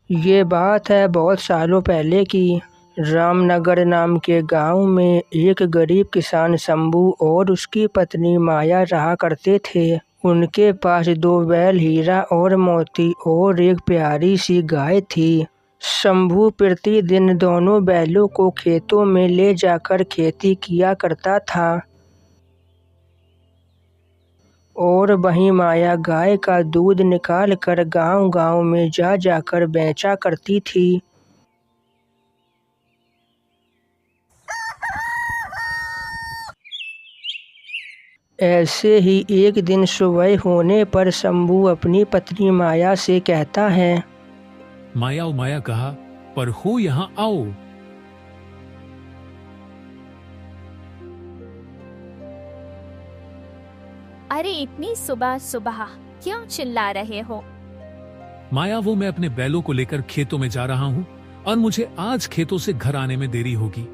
ये बात है बहुत सालों पहले की। रामनगर नाम के गांव में एक गरीब किसान शंभू और उसकी पत्नी माया रहा करते थे। उनके पास दो बैल हीरा और मोती और एक प्यारी सी गाय थी। शंभू प्रतिदिन दोनों बैलों को खेतों में ले जाकर खेती किया करता था और वहीं माया गाय का दूध निकाल कर गांव-गांव में जा जाकर बेचा करती थी। ऐसे ही एक दिन सुबह होने पर शंभू अपनी पत्नी माया से कहता है, माया माया कहा, पर हो यहाँ आओ। अरे इतनी सुबह सुबह क्यों चिल्ला रहे हो? माया वो मैं अपने बैलों को लेकर खेतों में जा रहा हूँ और मुझे आज खेतों से घर आने में देरी होगी।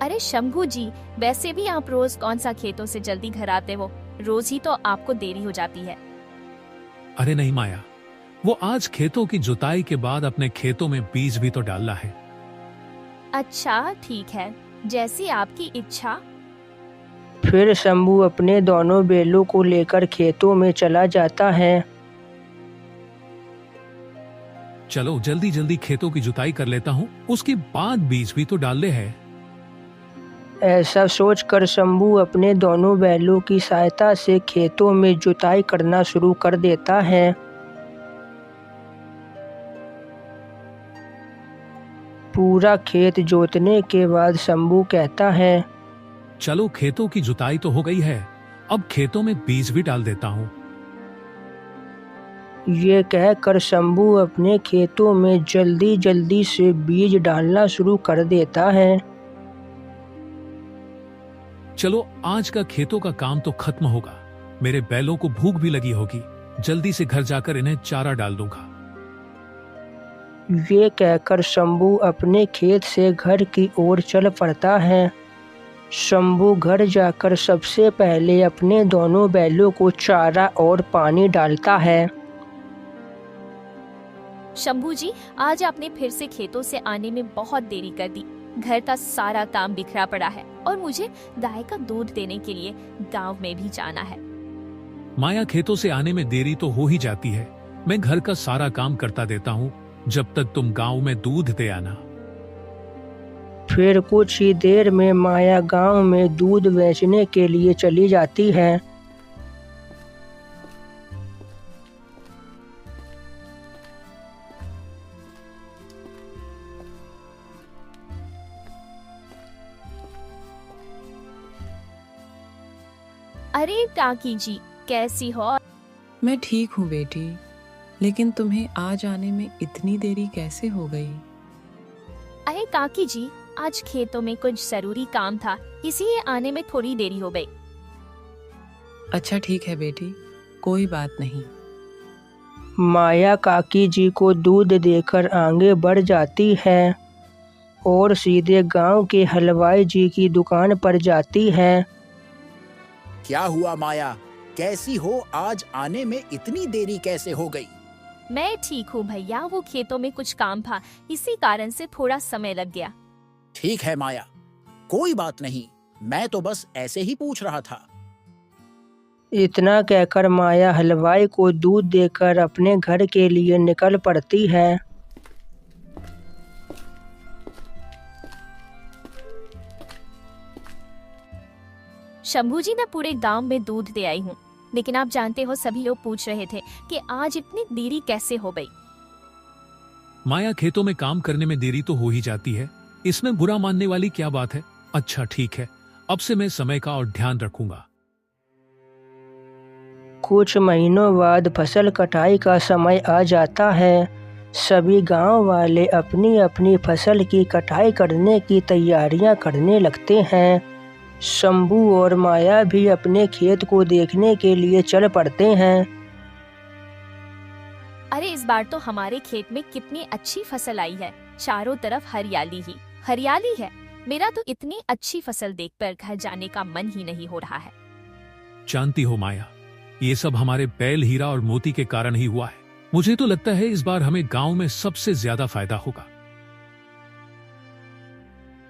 अरे शंभू जी, वैसे भी आप रोज कौन सा खेतों से जल्दी घर आते हो? रोज ही तो आपको देरी हो जाती है। अरे नहीं माया, वो आज खेतों की जुताई के बाद अपने खेतों में बीज भी तो डालना है। अच्छा ठीक है, जैसी आपकी इच्छा। फिर शंभू अपने दोनों बैलों को लेकर खेतों में चला जाता है। चलो जल्दी जल्दी खेतों की जुताई कर लेता हूँ, उसके बाद बीज भी तो डालने हैं। ऐसा सोचकर शंभू अपने दोनों बैलों की सहायता से खेतों में जुताई करना शुरू कर देता है। पूरा खेत जोतने के बाद शंभू कहता है, चलो खेतों की जुताई तो हो गई है, अब खेतों में बीज भी डाल देता हूँ। ये कहकर शंभू अपने खेतों में जल्दी जल्दी से बीज डालना शुरू कर देता है। चलो आज का खेतों का काम तो खत्म होगा, मेरे बैलों को भूख भी लगी होगी, जल्दी से घर जाकर इन्हें चारा डाल दूंगा। ये कहकर शंभू अपने खेत से घर की ओर चल पड़ता है। शंभू घर जाकर सबसे पहले अपने दोनों बैलों को चारा और पानी डालता है। शंभू जी, आज आपने फिर से खेतों से आने में बहुत देरी कर दी। घर का सारा काम बिखरा पड़ा है और मुझे गाय का दूध देने के लिए गांव में भी जाना है। माया, खेतों से आने में देरी तो हो ही जाती है, मैं घर का सारा काम करता देता हूँ जब तक तुम गांव में दूध दे आना। फिर कुछ ही देर में माया गांव में दूध बेचने के लिए चली जाती है। अरे काकी जी, कैसी हो? मैं ठीक हूँ बेटी, लेकिन तुम्हें आज आने में इतनी देरी कैसे हो गई? अरे काकी जी, आज खेतों में कुछ जरूरी काम था, इसलिए आने में थोड़ी देरी हो गई। अच्छा ठीक है बेटी, कोई बात नहीं। माया काकी जी को दूध देकर आगे बढ़ जाती है और सीधे गांव के हलवाई जी की दुकान पर जाती है। क्या हुआ माया, कैसी हो? आज आने में इतनी देरी कैसे हो गई? मैं ठीक हूँ भैया, वो खेतों में कुछ काम था, इसी कारण से थोड़ा समय लग गया। ठीक है माया, कोई बात नहीं, मैं तो बस ऐसे ही पूछ रहा था। इतना कहकर माया हलवाई को दूध देकर अपने घर के लिए निकल पड़ती है। शंभू जी, मैं पूरे गांव में दूध दे आई हूँ, लेकिन आप जानते हो सभी लोग पूछ रहे थे कि आज इतनी देरी कैसे हो गई। माया, खेतों में काम करने में देरी तो हो ही जाती है, इसमें बुरा मानने वाली क्या बात है। अच्छा ठीक है, अब से मैं समय का और ध्यान रखूंगा। कुछ महीनों बाद फसल कटाई का समय आ जाता है। सभी गांव वाले अपनी अपनी फसल की कटाई करने की तैयारियां करने लगते हैं। शंभू और माया भी अपने खेत को देखने के लिए चल पड़ते हैं। अरे इस बार तो हमारे खेत में कितनी अच्छी फसल आई है, चारों तरफ हरियाली ही हरियाली है। मेरा तो इतनी अच्छी फसल देखकर घर जाने का मन ही नहीं हो रहा है। जानती हो माया, ये सब हमारे बैल हीरा और मोती के कारण ही हुआ है। मुझे तो लगता है इस बार हमें गांव में सबसे ज्यादा फायदा होगा।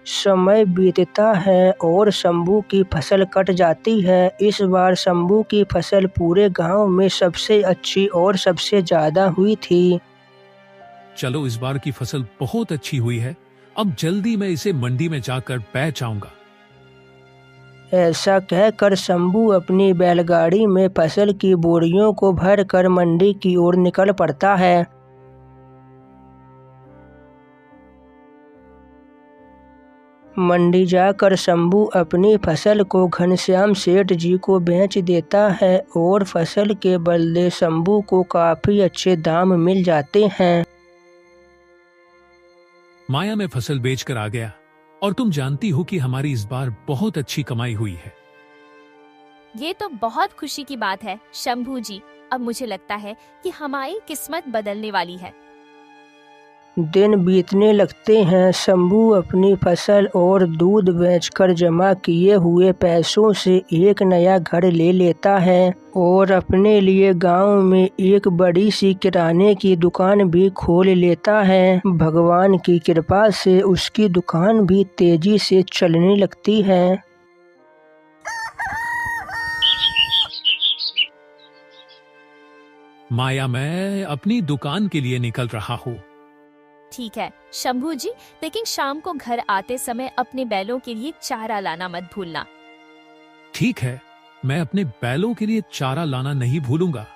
समय बीतता है और शंभू की फसल कट जाती है। इस बार शंभू की फसल पूरे गांव में सबसे अच्छी और सबसे ज्यादा हुई थी। चलो, इस बार की फसल बहुत अच्छी हुई है। अब जल्दी मैं इसे मंडी में जाकर बेच आऊंगा। ऐसा कहकर शंभू अपनी बैलगाड़ी में फसल की बोरियों को भरकर मंडी की ओर निकल पड़ता है। मंडी जाकर शंभू अपनी फसल को घनश्याम सेठ जी को बेच देता है और फसल के बदले शंभू को काफी अच्छे दाम मिल जाते हैं। माया, मैं फसल बेचकर आ गया और तुम जानती हो कि हमारी इस बार बहुत अच्छी कमाई हुई है। ये तो बहुत खुशी की बात है शंभू जी। अब मुझे लगता है कि हमारी किस्मत बदलने वाली है। दिन बीतने लगते हैं। शंभू अपनी फसल और दूध बेचकर जमा किए हुए पैसों से एक नया घर ले लेता है और अपने लिए गांव में एक बड़ी सी किराने की दुकान भी खोल लेता है। भगवान की कृपा से उसकी दुकान भी तेजी से चलने लगती है। माया, मैं अपनी दुकान के लिए निकल रहा हूँ। ठीक है शंभू जी, लेकिन शाम को घर आते समय अपने बैलों के लिए चारा लाना मत भूलना। ठीक है, मैं अपने बैलों के लिए चारा लाना नहीं भूलूंगा।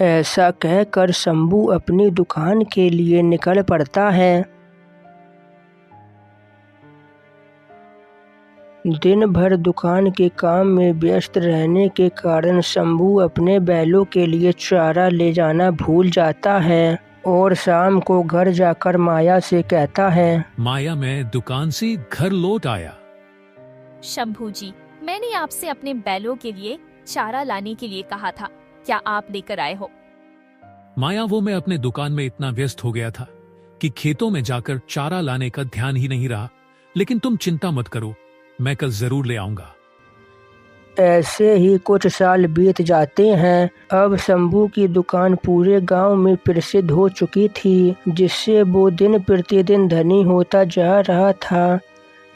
ऐसा कहकर शंभू अपनी दुकान के लिए निकल पड़ता है। दिन भर दुकान के काम में व्यस्त रहने के कारण शंभू अपने बैलों के लिए चारा ले जाना भूल जाता है और शाम को घर जाकर माया से कहता है, माया, मैं दुकान से घर लौट आया। शंभू जी, मैंने आपसे अपने बैलों के लिए चारा लाने के लिए कहा था, क्या आप लेकर आए हो? माया, वो मैं अपने दुकान में इतना व्यस्त हो गया था कि खेतों में जाकर चारा लाने का ध्यान ही नहीं रहा। लेकिन तुम चिंता मत करो, मैं कल जरूर ले आऊंगा। ऐसे ही कुछ साल बीत जाते हैं। अब शंभू की दुकान पूरे गांव में प्रसिद्ध हो चुकी थी, जिससे वो दिन प्रतिदिन धनी होता जा रहा था।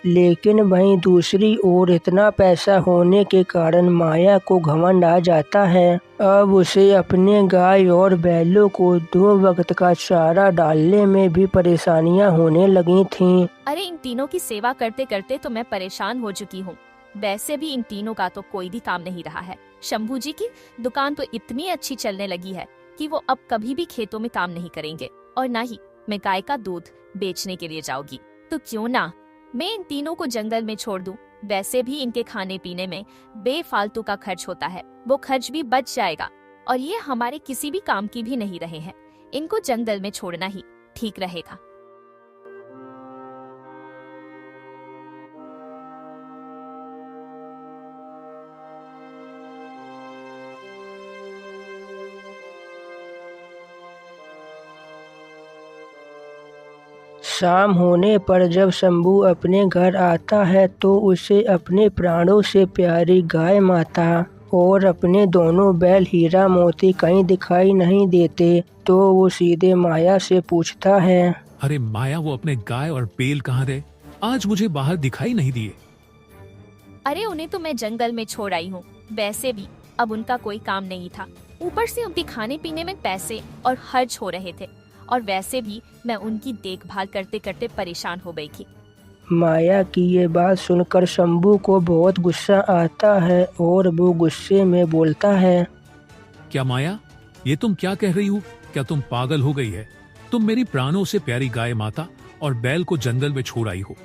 लेकिन वहीं दूसरी ओर इतना पैसा होने के कारण माया को घमंड आ जाता है। अब उसे अपने गाय और बैलों को 2 वक्त का चारा डालने में भी परेशानियां होने लगी थीं। अरे, इन तीनों की सेवा करते करते तो मैं परेशान हो चुकी हूँ। वैसे भी इन तीनों का तो कोई भी काम नहीं रहा है। शंभू जी की दुकान तो इतनी अच्छी चलने लगी है कि वो अब कभी भी खेतों में काम नहीं करेंगे और ना ही मैं गाय का दूध बेचने के लिए जाऊंगी। तो क्यों ना मैं इन तीनों को जंगल में छोड़ दूं। वैसे भी इनके खाने पीने में बेफालतू का खर्च होता है, वो खर्च भी बच जाएगा और ये हमारे किसी भी काम की भी नहीं रहे हैं। इनको जंगल में छोड़ना ही ठीक रहेगा। शाम होने पर जब शंभू अपने घर आता है तो उसे अपने प्राणों से प्यारी गाय माता और अपने दोनों बैल हीरा मोती कहीं दिखाई नहीं देते। तो वो सीधे माया से पूछता है, अरे माया, वो अपने गाय और बैल कहाँ रहे? आज मुझे बाहर दिखाई नहीं दिए। अरे, उन्हें तो मैं जंगल में छोड़ आई हूँ। वैसे भी अब उनका कोई काम नहीं था, ऊपर से उनके खाने पीने में पैसे और खर्च हो रहे थे और वैसे भी मैं उनकी देखभाल करते करते परेशान हो गई थी। माया की ये बात सुनकर शंभू को बहुत गुस्सा आता है और वो गुस्से में बोलता है, क्या माया, ये तुम क्या कह रही हो? क्या तुम पागल हो गई है? तुम मेरी प्राणों से प्यारी गाय माता और बैल को जंगल में छोड़ आई हो।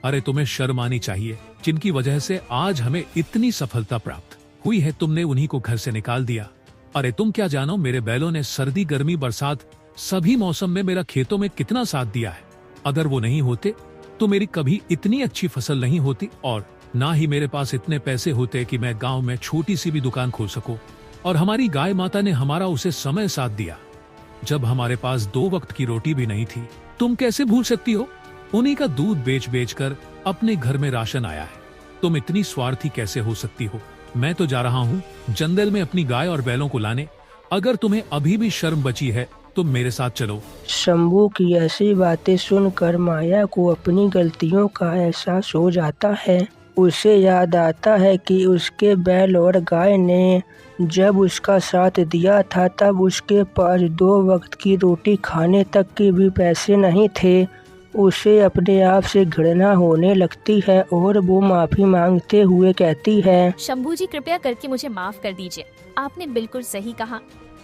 अरे, तुम्हें शर्म आनी चाहिए, जिनकी वजह से आज हमें इतनी सफलता प्राप्त हुई है, तुमने उन्हीं को घर से निकाल दिया। अरे तुम क्या जानो, मेरे बैलों ने सर्दी, गर्मी, बरसात सभी मौसम में मेरा खेतों में कितना साथ दिया है। अगर वो नहीं होते तो मेरी कभी इतनी अच्छी फसल नहीं होती और ना ही मेरे पास इतने पैसे होते कि मैं गांव में छोटी सी भी दुकान खोल सकूं। और हमारी गाय माता ने हमारा उसे समय साथ दिया जब हमारे पास 2 वक्त की रोटी भी नहीं थी। तुम कैसे भूल सकती हो? उन्हीं का दूध बेच बेच कर अपने घर में राशन आया है। तुम इतनी स्वार्थी कैसे हो सकती हो? मैं तो जा रहा हूँ जंगल में अपनी गाय और बैलों को लाने। अगर तुम्हें अभी भी शर्म बची है तो मेरे साथ चलो। शंभू की ऐसी बातें सुनकर माया को अपनी गलतियों का एहसास हो जाता है। उसे याद आता है कि उसके बैल और गाय ने जब उसका साथ दिया था तब उसके पास 2 वक्त की रोटी खाने तक के भी पैसे नहीं थे। उसे अपने आप से घृणा होने लगती है और वो माफी मांगते हुए कहती है, शंभू जी कृपया करके मुझे माफ कर दीजिए। आपने बिल्कुल सही कहा,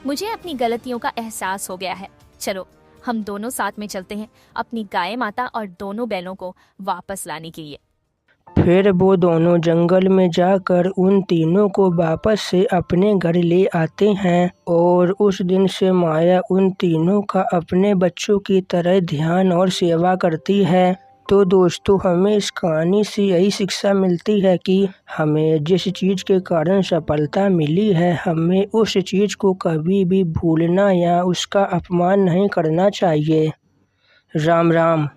मुझे अपनी गलतियों का एहसास हो गया है। चलो हम दोनों साथ में चलते हैं अपनी गाय माता और दोनों बैलों को वापस लाने के लिए। फिर वो दोनों जंगल में जाकर उन तीनों को वापस से अपने घर ले आते हैं और उस दिन से माया उन तीनों का अपने बच्चों की तरह ध्यान और सेवा करती है। तो दोस्तों, हमें इस कहानी से यही शिक्षा मिलती है कि हमें जिस चीज़ के कारण सफलता मिली है, हमें उस चीज़ को कभी भी भूलना या उसका अपमान नहीं करना चाहिए। राम राम।